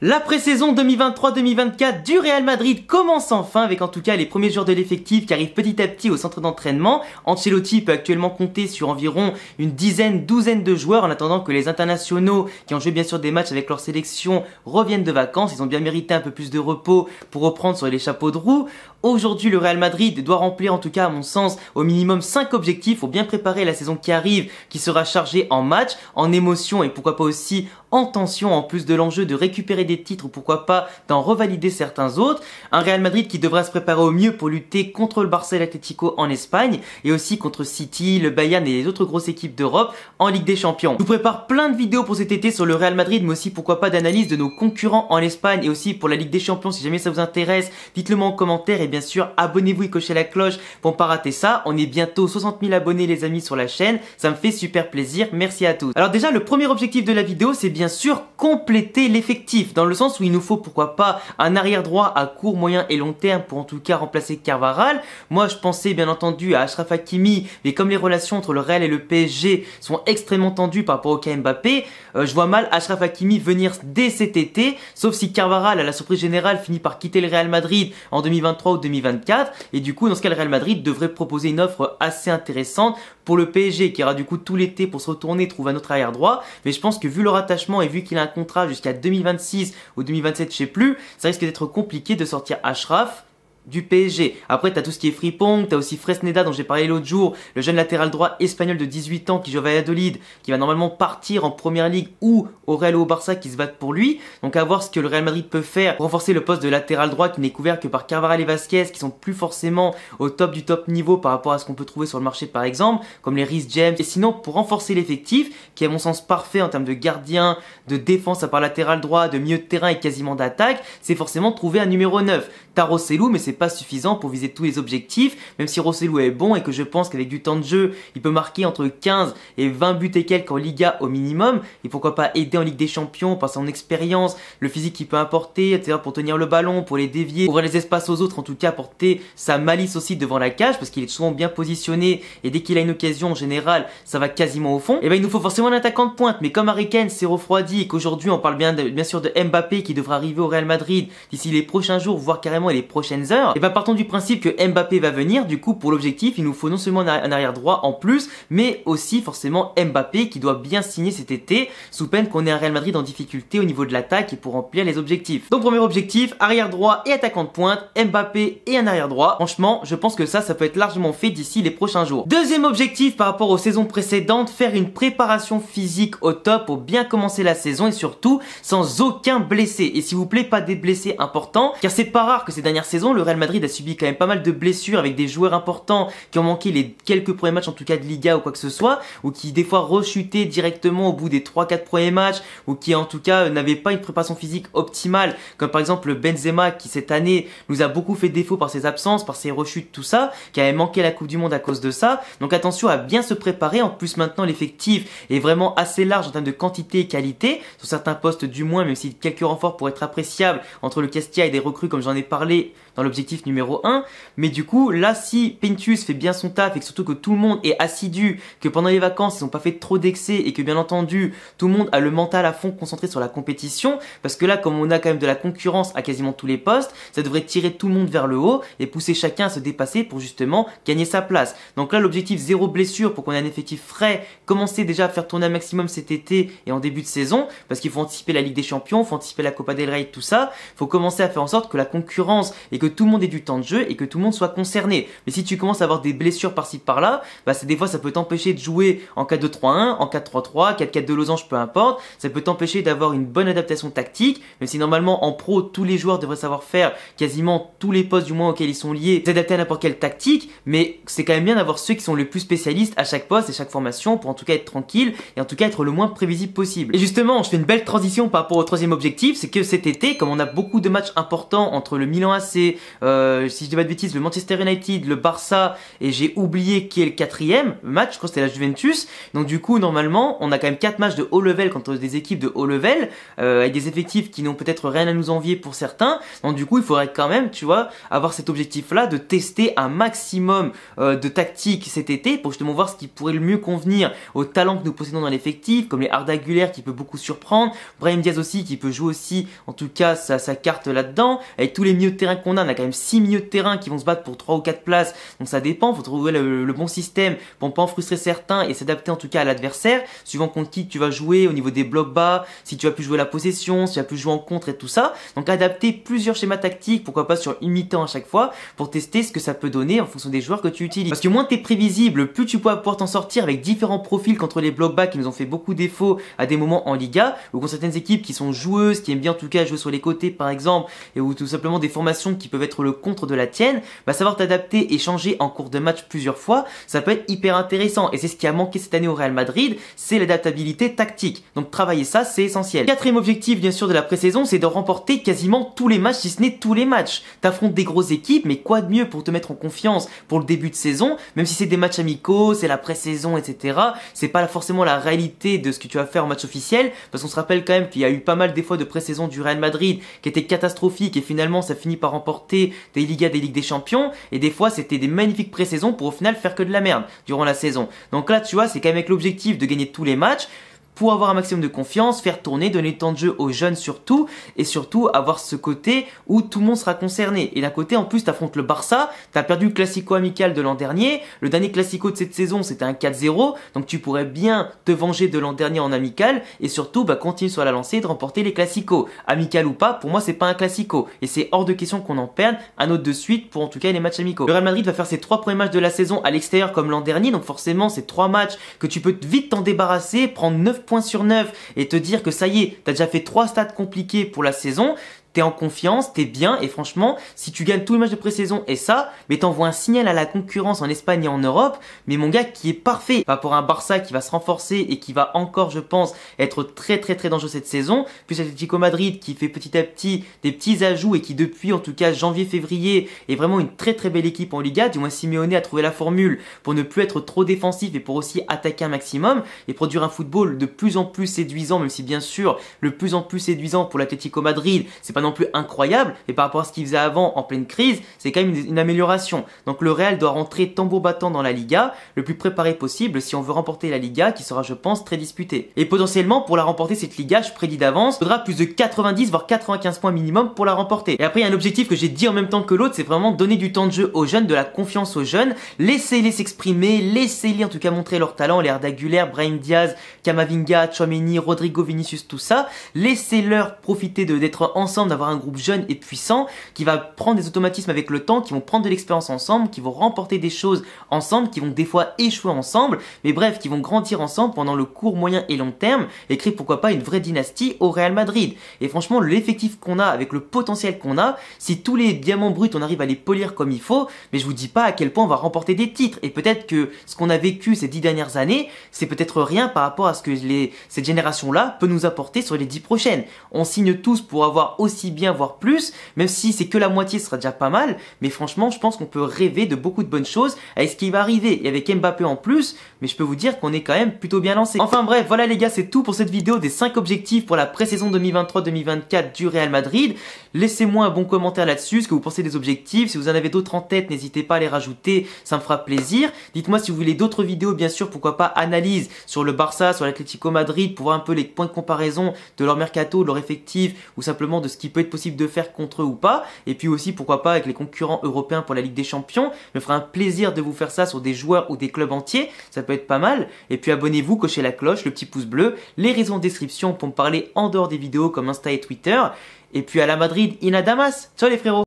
La pré-saison 2023-2024 du Real Madrid commence enfin avec en tout cas les premiers joueurs de l'effectif qui arrivent petit à petit au centre d'entraînement. Ancelotti peut actuellement compter sur environ une douzaine de joueurs en attendant que les internationaux qui ont joué bien sûr des matchs avec leur sélection reviennent de vacances. Ils ont bien mérité un peu plus de repos pour reprendre sur les chapeaux de roue. Aujourd'hui, le Real Madrid doit remplir en tout cas à mon sens au minimum 5 objectifs pour bien préparer la saison qui arrive, qui sera chargée en match, en émotion et pourquoi pas aussi en tension, en plus de l'enjeu de récupérer des titres ou pourquoi pas d'en revalider certains autres. Un Real Madrid qui devra se préparer au mieux pour lutter contre le Barça et l'Atlético en Espagne et aussi contre City, le Bayern et les autres grosses équipes d'Europe en Ligue des Champions. Je vous prépare plein de vidéos pour cet été sur le Real Madrid mais aussi pourquoi pas d'analyse de nos concurrents en Espagne et aussi pour la Ligue des Champions. Si jamais ça vous intéresse, dites-le moi en commentaire et bien sûr abonnez-vous et cochez la cloche pour ne pas rater ça. On est bientôt 60 000 abonnés les amis sur la chaîne, ça me fait super plaisir, merci à tous. Alors déjà le premier objectif de la vidéo c'est bien sûr compléter l'effectif dans le sens où il nous faut pourquoi pas un arrière droit à court, moyen et long terme pour en tout cas remplacer Carvajal. Moi je pensais bien entendu à Achraf Hakimi mais comme les relations entre le Real et le PSG sont extrêmement tendues par rapport au cas Mbappé, je vois mal Achraf Hakimi venir dès cet été sauf si Carvajal à la surprise générale finit par quitter le Real Madrid en 2023 ou 2024 et du coup dans ce cas le Real Madrid devrait proposer une offre assez intéressante pour le PSG qui aura du coup tout l'été pour se retourner et trouver un autre arrière droit. Mais je pense que vu leur attachement et vu qu'il a un contrat jusqu'à 2026 ou 2027 je sais plus, ça risque d'être compliqué de sortir Achraf du PSG. Après, t'as tout ce qui est Frimpong, t'as aussi Fresneda dont j'ai parlé l'autre jour, le jeune latéral droit espagnol de 18 ans qui joue à Valladolid, qui va normalement partir en Première Ligue ou au Real ou au Barça qui se battent pour lui. Donc à voir ce que le Real Madrid peut faire pour renforcer le poste de latéral droit qui n'est couvert que par Carvajal et Vasquez qui sont plus forcément au top du top niveau par rapport à ce qu'on peut trouver sur le marché par exemple, comme les Reece James. Et sinon, pour renforcer l'effectif, qui est à mon sens parfait en termes de gardien, de défense à part latéral droit, de milieu de terrain et quasiment d'attaque, c'est forcément trouver un numéro 9. T'as Rossellou, mais c'est pas suffisant pour viser tous les objectifs, même si Rossellou est bon et que je pense qu'avec du temps de jeu, il peut marquer entre 15 et 20 buts et quelques en Liga au minimum, et pourquoi pas aider en Ligue des Champions par son expérience, le physique qu'il peut apporter, c'est-à-dire pour tenir le ballon, pour les dévier, ouvrir les espaces aux autres, en tout cas apporter sa malice aussi devant la cage, parce qu'il est souvent bien positionné, et dès qu'il a une occasion en général, ça va quasiment au fond. Et ben il nous faut forcément un attaquant de pointe, mais comme Harry Kane s'est refroidi et qu'aujourd'hui on parle bien sûr de Mbappé qui devra arriver au Real Madrid d'ici les prochains jours, voire carrément les prochaines heures, et ben partons du principe que Mbappé va venir, du coup pour l'objectif il nous faut non seulement un arrière droit en plus, mais aussi forcément Mbappé qui doit bien signer cet été, sous peine qu'on ait un Real Madrid en difficulté au niveau de l'attaque et pour remplir les objectifs. Donc premier objectif, arrière droit et attaquant de pointe, Mbappé et un arrière droit. Franchement je pense que ça peut être largement fait d'ici les prochains jours. Deuxième objectif par rapport aux saisons précédentes, faire une préparation physique au top pour bien commencer la saison et surtout sans aucun blessé. Et s'il vous plaît pas des blessés importants, car c'est pas rare que ces dernières saisons le Real Madrid a subi quand même pas mal de blessures avec des joueurs importants qui ont manqué les quelques premiers matchs en tout cas de Liga ou quoi que ce soit, ou qui des fois rechutaient directement au bout des 3-4 premiers matchs, ou qui en tout cas n'avaient pas une préparation physique optimale, comme par exemple Benzema qui cette année nous a beaucoup fait défaut par ses absences, par ses rechutes, tout ça, qui avait manqué la Coupe du Monde à cause de ça. Donc attention à bien se préparer, en plus maintenant l'effectif est vraiment assez large en termes de quantité et qualité, sur certains postes du moins, même si quelques renforts pourraient être appréciables entre le Castilla et des recrues comme j'en ai parlé dans l'objectif numéro 1, mais du coup là si Pintus fait bien son taf et que surtout que tout le monde est assidu, que pendant les vacances ils n'ont pas fait trop d'excès et que bien entendu tout le monde a le mental à fond concentré sur la compétition, parce que là comme on a quand même de la concurrence à quasiment tous les postes, ça devrait tirer tout le monde vers le haut et pousser chacun à se dépasser pour justement gagner sa place. Donc là l'objectif 0 blessure pour qu'on ait un effectif frais, commencer déjà à faire tourner un maximum cet été et en début de saison, parce qu'il faut anticiper la Ligue des Champions, il faut anticiper la Copa del Rey, tout ça, il faut commencer à faire en sorte que la concurrence et que tout le monde ait du temps de jeu et que tout le monde soit concerné. Mais si tu commences à avoir des blessures par-ci par-là, bah des fois ça peut t'empêcher de jouer en 4-2-3-1, en 4-3-3, 4-4 de losange, peu importe. Ça peut t'empêcher d'avoir une bonne adaptation tactique, même si normalement en pro tous les joueurs devraient savoir faire quasiment tous les postes du moins auxquels ils sont liés, s'adapter à n'importe quelle tactique, mais c'est quand même bien d'avoir ceux qui sont les plus spécialistes à chaque poste et chaque formation pour en tout cas être tranquille et en tout cas être le moins prévisible possible. Et justement, je fais une belle transition par rapport au troisième objectif, c'est que cet été, comme on a beaucoup de matchs importants entre le Milan AC, si je dis pas de bêtises, le Manchester United, le Barça, et j'ai oublié qui est le quatrième match, je crois que c'était la Juventus. Donc du coup, normalement, on a quand même 4 matchs de haut level contre des équipes de haut level, avec des effectifs qui n'ont peut-être rien à nous envier pour certains. Donc du coup, il faudrait quand même, tu vois, avoir cet objectif-là de tester un maximum de tactiques cet été pour justement voir ce qui pourrait le mieux convenir aux talents que nous possédons dans l'effectif, comme les Arda Güler qui peut beaucoup surprendre, Brahim Diaz aussi qui peut jouer aussi, en tout cas, sa carte là-dedans. Avec tous les milieux de terrain qu'on a quand même 6 milieux de terrain qui vont se battre pour 3 ou 4 places. Donc ça dépend, faut trouver le bon système pour ne pas en frustrer certains et s'adapter en tout cas à l'adversaire, suivant contre qui tu vas jouer au niveau des blocs bas, si tu vas plus jouer la possession, si tu vas plus jouer en contre et tout ça. Donc adapter plusieurs schémas tactiques, pourquoi pas sur une mi-temps à chaque fois, pour tester ce que ça peut donner en fonction des joueurs que tu utilises. Parce que moins t'es prévisible, plus tu pourras pouvoir t'en sortir avec différents profils contre les blocs bas qui nous ont fait beaucoup défaut à des moments en Liga, ou contre certaines équipes qui sont joueuses, qui aiment bien en tout cas jouer sur les côtés par exemple, et ou tout simplement des formations qui peuvent être le contre de la tienne, bah savoir t'adapter et changer en cours de match plusieurs fois, ça peut être hyper intéressant. Et c'est ce qui a manqué cette année au Real Madrid, c'est l'adaptabilité tactique. Donc travailler ça, c'est essentiel. Quatrième objectif bien sûr de la pré-saison, c'est de remporter quasiment tous les matchs, si ce n'est tous les matchs. T'affrontes des grosses équipes, mais quoi de mieux pour te mettre en confiance pour le début de saison, même si c'est des matchs amicaux, c'est la pré-saison, etc. C'est pas forcément la réalité de ce que tu vas faire en match officiel, parce qu'on se rappelle quand même qu'il y a eu pas mal des fois de pré-saison du Real Madrid qui étaient catastrophiques et finalement ça finit par remporter des Ligas, des Ligues des Champions, et des fois c'était des magnifiques pré-saisons pour au final faire que de la merde durant la saison. Donc là tu vois, c'est quand même avec l'objectif de gagner tous les matchs, pour avoir un maximum de confiance, faire tourner, donner le temps de jeu aux jeunes surtout, et surtout avoir ce côté où tout le monde sera concerné. Et d'un côté, en plus, t'affrontes le Barça, t'as perdu le Classico amical de l'an dernier, le dernier Classico de cette saison, c'était un 4-0, donc tu pourrais bien te venger de l'an dernier en amical, et surtout, continuer sur la lancée de remporter les Classicos. Amical ou pas, pour moi, c'est pas un Classico, et c'est hors de question qu'on en perde un autre de suite pour en tout cas les matchs amicaux. Le Real Madrid va faire ses 3 premiers matchs de la saison à l'extérieur comme l'an dernier, donc forcément, c'est 3 matchs que tu peux vite t'en débarrasser, prendre 9 points sur 9 et te dire que ça y est, t'as déjà fait 3 stats compliqués pour la saison. T'es en confiance, t'es bien, et franchement, si tu gagnes tous les matchs de pré-saison et ça, mais t'envoies un signal à la concurrence en Espagne et en Europe, mais mon gars, qui est parfait par rapport à un Barça qui va se renforcer et qui va encore, je pense, être très dangereux cette saison, plus Atlético Madrid qui fait petit à petit des petits ajouts et qui depuis en tout cas janvier-février est vraiment une très belle équipe en Liga, du moins Simeone a trouvé la formule pour ne plus être trop défensif et pour aussi attaquer un maximum et produire un football de plus en plus séduisant, même si bien sûr le plus en plus séduisant pour l'Atlético Madrid, c'est pas non plus incroyable, et par rapport à ce qu'il faisait avant en pleine crise, c'est quand même une amélioration. Donc le Real doit rentrer tambour battant dans la Liga, le plus préparé possible si on veut remporter la Liga, qui sera je pense très disputée. Et potentiellement pour la remporter cette Liga, je prédis d'avance, il faudra plus de 90 voire 95 points minimum pour la remporter. Et après il y a un objectif que j'ai dit en même temps que l'autre, c'est vraiment donner du temps de jeu aux jeunes, de la confiance aux jeunes, laissez-les s'exprimer, laissez-les en tout cas montrer leur talent, les Arda Güler, Brahim Diaz, Camavinga, Tchouaméni, Rodrigo, Vinicius, tout ça, laissez-leur profiter d'être ensemble, d'avoir un groupe jeune et puissant qui va prendre des automatismes avec le temps, qui vont prendre de l'expérience ensemble, qui vont remporter des choses ensemble, qui vont des fois échouer ensemble, mais bref, qui vont grandir ensemble pendant le court, moyen et long terme et créer pourquoi pas une vraie dynastie au Real Madrid. Et franchement, l'effectif qu'on a, avec le potentiel qu'on a, si tous les diamants bruts on arrive à les polir comme il faut, mais je vous dis pas à quel point on va remporter des titres. Et peut-être que ce qu'on a vécu ces 10 dernières années, c'est peut-être rien par rapport à ce que cette génération-là peut nous apporter sur les 10 prochaines. On signe tous pour avoir aussi bien, voire plus, même si c'est que la moitié, ce sera déjà pas mal, mais franchement, je pense qu'on peut rêver de beaucoup de bonnes choses avec ce qui va arriver, et avec Mbappé en plus, mais je peux vous dire qu'on est quand même plutôt bien lancé. Enfin bref, voilà les gars, c'est tout pour cette vidéo des 5 objectifs pour la pré-saison 2023-2024 du Real Madrid. Laissez-moi un bon commentaire là-dessus, ce que vous pensez des objectifs. Si vous en avez d'autres en tête, n'hésitez pas à les rajouter, ça me fera plaisir. Dites-moi si vous voulez d'autres vidéos, bien sûr, pourquoi pas analyse sur le Barça, sur l'Atlético Madrid, pour voir un peu les points de comparaison de leur mercato, de leur effectif, ou simplement de ce qui peut être possible de faire contre eux ou pas. Et puis aussi, pourquoi pas, avec les concurrents européens pour la Ligue des Champions. Me fera un plaisir de vous faire ça sur des joueurs ou des clubs entiers, ça peut être pas mal. Et puis abonnez-vous, cochez la cloche, le petit pouce bleu, les réseaux en description pour me parler en dehors des vidéos comme Insta et Twitter. Et puis à la Madrid, in a Damas. Ciao les frérots.